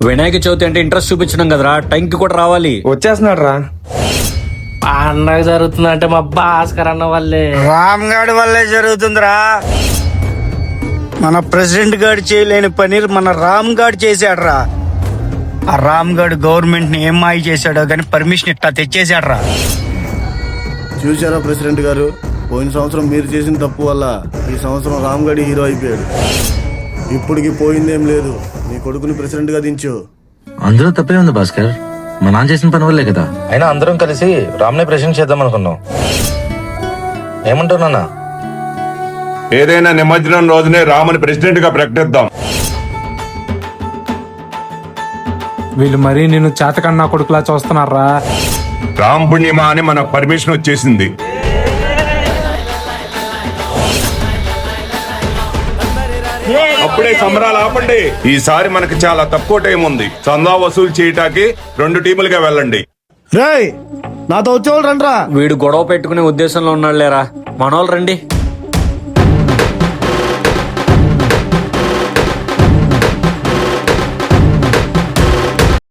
వినాయక చవితి అంటే ఇంట్రెస్ట్ చూపించడం కదరా, టైంకి కూడా రావాలి. వచ్చేస్తున్నాడు రా. పండగ జరుగుతుందంటే మా భాస్కర్ అన్న వాళ్ళే. రామ్ గాడి వల్లే జరుగుతుందిరా. మన ప్రెసిడెంట్ గారు చేయలేని పని మన రామ్ గారు చేశాడురా. ఆ రామ్ గారు గవర్నమెంట్ ని ఏం మాయ చేశాడో గాని పర్మిషన్ ఇట్లా తెచ్చేసాడురా. చూసారా ప్రెసిడెంట్ గారు, పోయిన సంవత్సరం మీరు చేసిన తప్పు వల్ల ఈ సంవత్సరం రామ్ గడి హీరో అయిపోయాడు. ఇప్పటికి పోయిందేం లేదు, నీ కొడుకుని ప్రెసిడెంట్ గా దించు. అందులో తప్పే ఉంది భాస్కర్, మా నాన్న చేసిన పని వల్లే కదా. అయినా అందరం కలిసి రామ్నే ప్రెసిడెంట్ చేద్దాం అనుకున్నాం. ఏమంటావు నాన్న? ఏదైనా నిమజ్జనం రోజునే రాముని ప్రెసిడెంట్ గా ప్రకటిద్దాం. వీళ్ళు మరీ నిన్ను చేతకన్నా కొడుకులా చూస్తున్నారా. రామ్ పుణ్యమా అని మనకు పర్మిషన్ వచ్చేసింది. అప్పుడే సంబరాలు ఆపండి. ఈసారి మనకి చాలా తక్కువ టైం ఉంది. చందా వసూలు చేయటానికి 2 టీములుగా వెళ్ళండి. రేయ్, నాతో వచ్చేవాళ్ళు రండ్రా. వీడు గొడవ పెట్టుకునే ఉద్దేశంలో ఉన్నాడు లేరా, మనోళ్ళు రండి.